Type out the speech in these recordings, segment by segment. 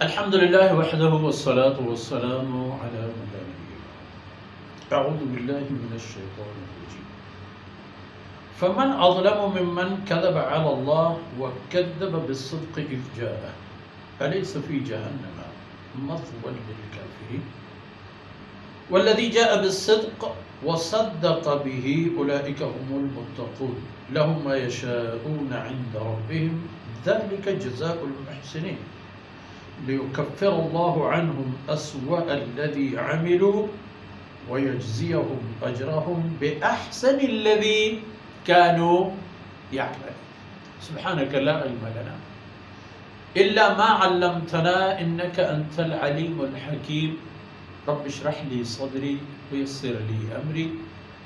الحمد لله وحده والصلاة والسلام على من لا نبي بعده. أعوذ بالله من الشيطان الرجيم. فمن أظلم ممن كذب على الله وكذب بالصدق إذ جاءه أليس في جهنم مثوى للكافرين والذي جاء بالصدق وصدق به أولئك هم المتقون لهم ما يشاءون عند ربهم ذلك جزاء المحسنين ليكفر الله عنهم أسوأ الذي عملوا ويجزيهم أجرهم بأحسن الذي كانوا يعملون. سبحانك لا علم لنا إلا ما علمتنا إنك أنت العليم الحكيم. رب اشرح لي صدري ويسر لي أمري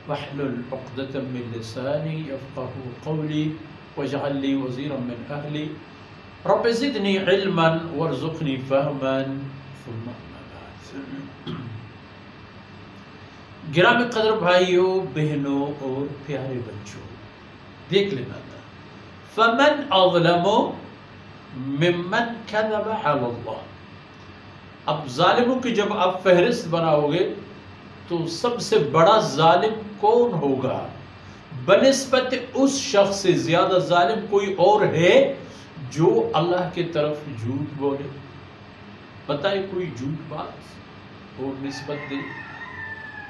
واحلل عقدة من لساني يفقه قولي واجعل لي وزيرا من أهلي رب زدني علما وارزقني فهما ثم أما بعد. گرامی قدر بھائیوں بہنوں اور پیارے بچوں، دیکھ لینا تھا فمن اظلم ممن كذب على اللہ. اب ظالموں کی جب آپ فہرست بناؤ گے تو سب سے بڑا ظالم کون ہوگا؟ بنسبت اس شخص سے زیادہ ظالم کوئی اور ہے جو اللہ کی طرف جھوٹ بولے؟ بتائے کوئی جھوٹ بات اور نسبت دے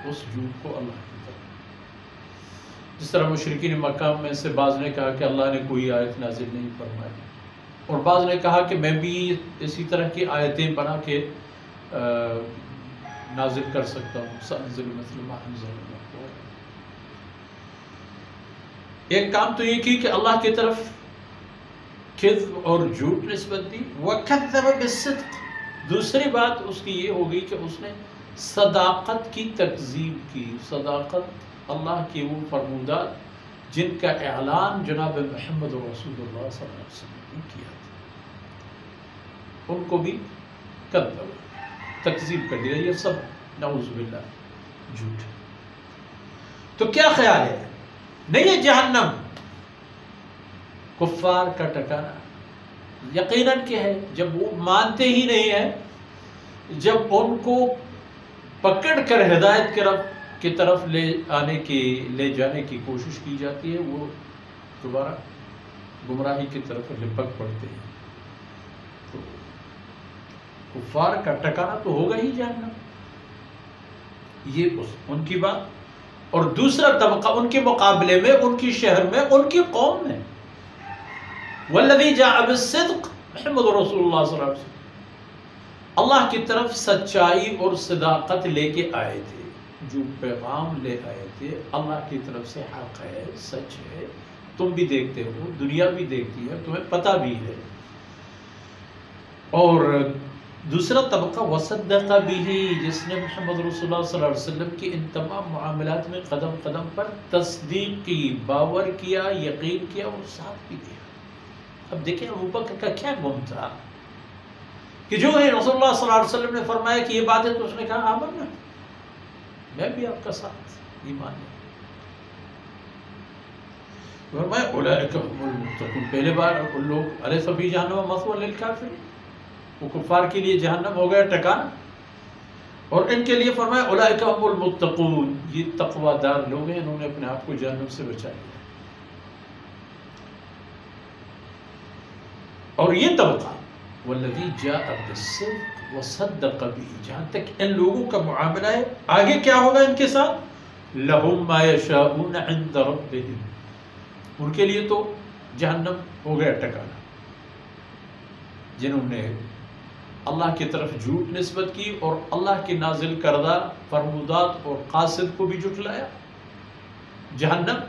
اس جھوٹ کو اللہ کی طرف. جس طرح مشرکین مکہ میں سے بعض نے کہا کہ اللہ نے کوئی آیت نازل نہیں فرمائی، اور بعض نے کہا کہ میں بھی اسی طرح کی آیتیں بنا کے نازل کر سکتا ہوں. سأنزل مثل ما أنزل الله. ایک کام تو یہ کی کہ اللہ کی طرف کذب اور جھوٹ نسبت دی، وَكَذَّبَ بِالصِّدْقِ. دوسری بات اس کی یہ ہوگی کہ اس نے صداقت کی تکذیب کی. صداقت اللہ کی وہ فرمودات جن کا اعلان جناب محمد رسول اللہ صلی اللہ علیہ وسلم نے کیا تھا، ان کو بھی کذب تکذیب کر دیا. یہ سب نعوذ باللہ جھوٹ. تو کیا خیال ہے؟ نہیں ہے جہنم کفار کا ٹھکانا؟ یقیناً کہ ہے. جب وہ مانتے ہی نہیں ہیں، جب ان کو پکڑ کر ہدایت کی طرف لے جانے کی کوشش کی جاتی ہے، وہ دوبارہ گمراہی کی طرف لپک پڑتے ہیں. تو کفار کا ٹھکانا تو ہوگا ہی جہنم. یہ ان کی بات. اور دوسرا طبقہ ان کے مقابلے میں، ان کی شہر میں، ان کی قوم میں، والذی جاء بالصدق محمد رسول اللہ صلی اللہ علیہ وسلم اللہ کی طرف سچائی اور صداقت لے کے آئے تھے، جو پیغام لے آئے تھے اللہ کی طرف سے حق ہے، سچ ہے. تم بھی دیکھتے ہو، دنیا بھی دیکھتی ہے، تمہیں پتہ بھی ہے. اور دوسرا طبقہ وصدق به، جس نے محمد رسول اللہ صلی اللہ علیہ وسلم کی ان تمام معاملات میں قدم قدم پر تصدیق کی، باور کیا، یقین کیا اور ساتھ بھی دیا. اب دیکھیں ابوبکر کا کیا گم تھا کہ جو ہے رسول اللہ صلی اللہ علیہ وسلم نے فرمایا کہ یہ بات ہے تو اس نے کہا آمنا، میں بھی آپ کا ساتھ ایمان ہے. فرمایا اولئک هم المتقون. پہلے بار ان لوگ الیس فی جہنم مثوی للکافرین، وہ کفار کے لیے جہنم ہو گیا ٹھکانہ، اور ان کے لیے فرمایا اولئک هم المتقون، یہ تقوی دار لوگ ہیں، انہوں نے اپنے آپ کو جہنم سے بچا لیا. اور یہ طبقہ والذی جاء بالصدق وصدق به، جہاں تک ان لوگوں کا معاملہ ہے، آگے کیا ہوگا ان کے ساتھ؟ لہم ما یشاءون عند ربهم، ان کے لیے تو جہنم ہو گیا ٹھکانہ. جنہوں نے اللہ کی طرف جھوٹ نسبت کی اور اللہ کی نازل کردہ فرمودات اور قاصد کو بھی جھٹلایا، جہنم.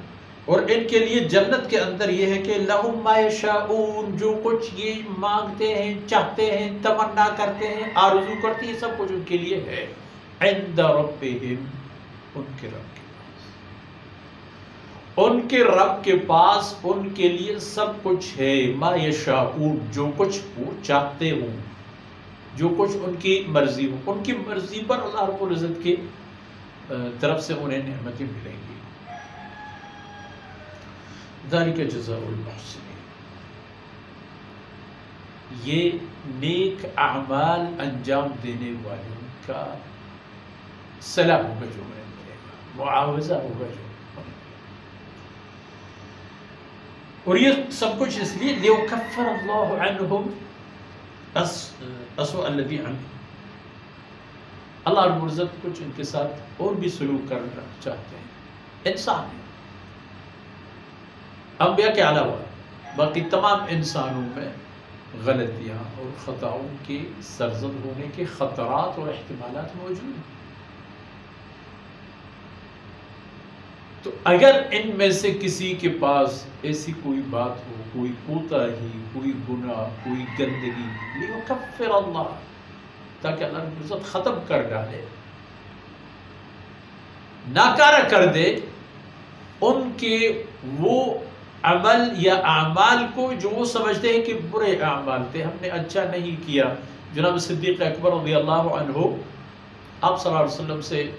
اور ان کے لیے جنت کے اندر یہ ہے کہ لہم ما یشاءون، جو کچھ یہ مانگتے ہیں، چاہتے ہیں، تمنا کرتے ہیں، آرزو کرتے ہیں، سب کچھ ان کے لیے ہے. عند ربہم، ان کے رب کے پاس، ان کے رب کے پاس ان کے لیے سب کچھ ہے. ما یشاءون، جو کچھ وہ چاہتے ہوں، جو کچھ ان کی مرضی ہو، ان کی مرضی پر اللہ رب العزت کی طرف سے انہیں نعمتیں ملیں گی. ذالک جزاء المحسنین. یہ نیک اعمال انجام دینے والوں کا صلہ ہوگا جو انہیں ملے گا، معاوضہ ہوگا جو انہیں ملے گا۔ اور یہ سب کچھ اس لیے لیکفر اللہ عنہم اسوء الذی عنہم، اللہ رب العزت کچھ ان کے ساتھ اور بھی سلوک کرنا چاہتے ہیں۔ انسان ہے، انبیاء کے علاوہ باقی تمام انسانوں میں غلطیاں اور خطاؤں کے سرزد ہونے کے خطرات اور احتمالات موجود ہیں۔ تو اگر ان میں سے کسی کے پاس ایسی کوئی بات ہو، کوئی کوتاہی، کوئی گناہ، کوئی گندگی، لیکفر اللہ، تاکہ اللہ رب العزت ختم کر ڈالے، ناکارہ کر دے ان کے وہ عمل یا اعمال کو جو وہ سمجھتے ہیں کہ برے اعمال تھے، ہم نے اچھا نہیں کیا۔ جناب صدیق اکبر رضی اللہ عنہ آپ صلی اللہ علیہ وسلم سے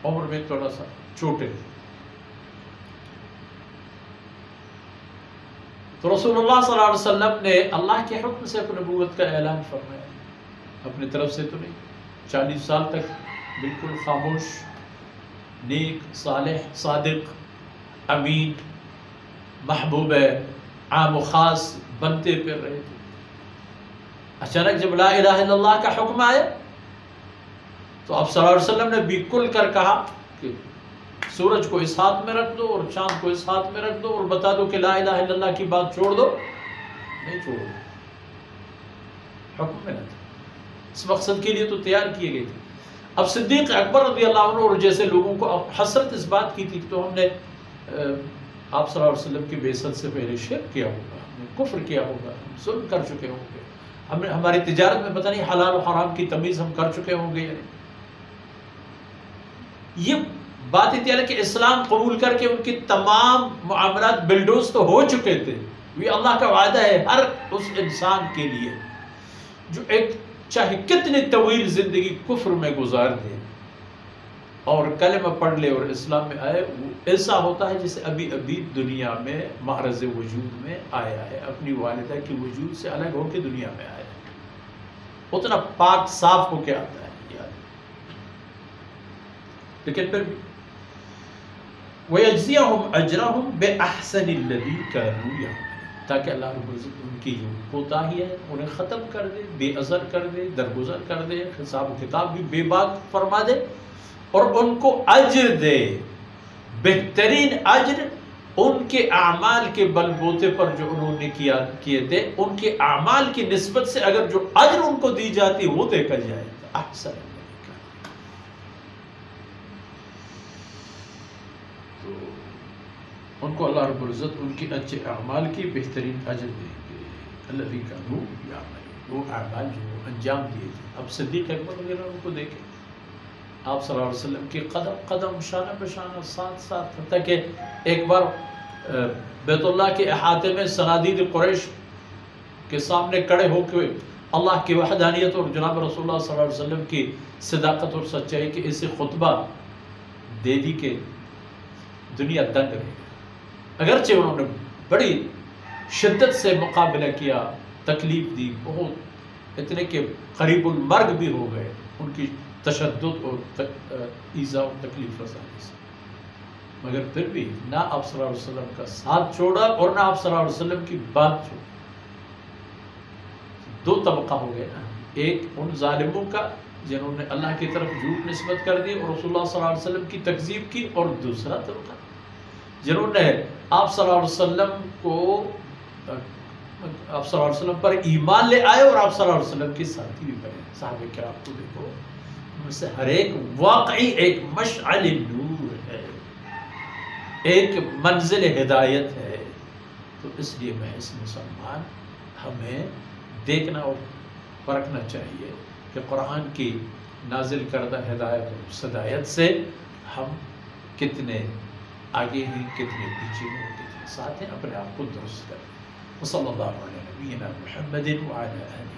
عمر میں تھوڑا سا چھوٹے تھے، تو رسول اللہ صلی اللہ علیہ وسلم نے اللہ کے حکم سے اپنی نبوت کا اعلان فرمایا، اپنی طرف سے تو نہیں۔ 40 سال تک بالکل خاموش، نیک، صالح، صادق، امین، محبوب عام و خاص بنتے پھر رہے تھے۔ اچانک جب لا الہ الا اللہ کا حکم آیا تو آپ صلی اللہ علیہ وسلم نے بھی کل کر کہا کہ سورج کو اس ہاتھ میں رکھ دو اور چاند کو اس ہاتھ میں رکھ دو اور بتا دو کہ لا الہ الا اللہ کی بات چھوڑ دو، نہیں چھوڑو، حکم میں نہ تھا، اس مقصد کے لیے تو تیار کیے گئے تھے۔ اب صدیق اکبر رضی اللہ عنہ اور جیسے لوگوں کو اب حسرت اس بات کی تھی کہ تو ہم نے آپ صلی اللہ علیہ وسلم کی بعثت سے پہلے شرک کیا ہوگا، ہم نے کفر کیا ہوگا، ہم ظلم کر چکے ہوں گے، ہم نے ہماری تجارت میں پتہ نہیں حلال و حرام کی تمیز ہم کر چکے ہوں گے یا نہیں۔ یہ بات اتنی ہے کہ اسلام قبول کر کے ان کی تمام معاملات بلڈوز تو ہو چکے تھے۔ یہ اللہ کا وعدہ ہے ہر اس انسان کے لیے جو ایک چاہے کتنی طویل زندگی کفر میں گزار دے اور کلمہ پڑھ لے اور اسلام میں آئے، وہ ایسا ہوتا ہے جیسے ابھی ابھی دنیا میں معرض وجود میں آیا ہے، اپنی والدہ کی وجود سے الگ ہو کے دنیا میں آیا ہے، اتنا پاک صاف ہو کے آتا ہے یاد۔ لیکن پھر بھی وَيَجْزِيَهُمْ أَجْرَهُمْ بِأَحْسَنِ الَّذِي كَانُوا يَعْمَلُونَ، تاکہ اللہ رب العزت ان کی جو کوتاہی ہے انہیں ختم کر دے، بے اثر کر دے، درگزر کر دے، حساب و کتاب بھی بے باک فرما دے اور ان کو اجر دے، بہترین اجر ان کے اعمال کے بل بوتے پر جو انہوں نے کیے تھے، ان کے اعمال کی نسبت سے اگر جو اجر ان کو دی جاتی وہ دیکھا جائے تو احسن ہے۔ ان کو اللہ رب العزت ان کے اچھے اعمال کی بہترین اجر دیں گے، الذی کانوا یعملون، وہ اعمال جو انجام دیے تھے۔ اب صدیق اکبر وغیرہ ان کو دیکھیں، آپ صلی اللہ علیہ وسلم کے قدم قدم، شانہ بشانہ، ساتھ ساتھ، حتیٰ کہ ایک بار بیت اللہ کے احاطے میں صنادید قریش کے سامنے کھڑے ہو کے اللہ کی وحدانیت اور جناب رسول اللہ صلی اللہ علیہ وسلم کی صداقت اور سچائی کے اسے خطبہ دے دی کہ دنیا دنگ رہے گی۔ اگرچہ انہوں نے بڑی شدت سے مقابلہ کیا، تکلیف دی بہت، اتنے کہ قریب المرگ بھی ہو گئے ان کی تشدد اور ایذا اور تکلیف رسانی سے، مگر پھر بھی نہ آپ صلی اللہ علیہ وسلم کا ساتھ چھوڑا اور نہ آپ صلی اللہ علیہ وسلم کی بات چھوڑی۔ دو طبقہ ہو گئے نا، ایک ان ظالموں کا جنہوں نے اللہ کی طرف جھوٹ نسبت کر دی اور رسول اللہ صلی اللہ علیہ وسلم کی تکذیب کی، اور دوسرا طبقہ جنہوں نے آپ صلی اللہ علیہ وسلم کو، آپ صلی اللہ علیہ وسلم پر ایمان لے آئے اور آپ صلی اللہ علیہ وسلم کے ساتھی بھی بنے۔ صحابہ کرام کو دیکھو، ان سے ہر ایک واقعی ایک مشعل نور ہے، ایک منزل ہدایت ہے۔ تو اس لیے محض مسلمان ہمیں دیکھنا اور پرکھنا چاہیے کہ قرآن کی نازل کردہ ہدایت اور صدایت سے ہم کتنے آگے ہیں، کتنے پیچھے ہیں، کتنے ساتھ ہیں، اپنے آپ کو درست کریں۔ وصلی اللہ علیہ نبینا محمد وعلی آلہ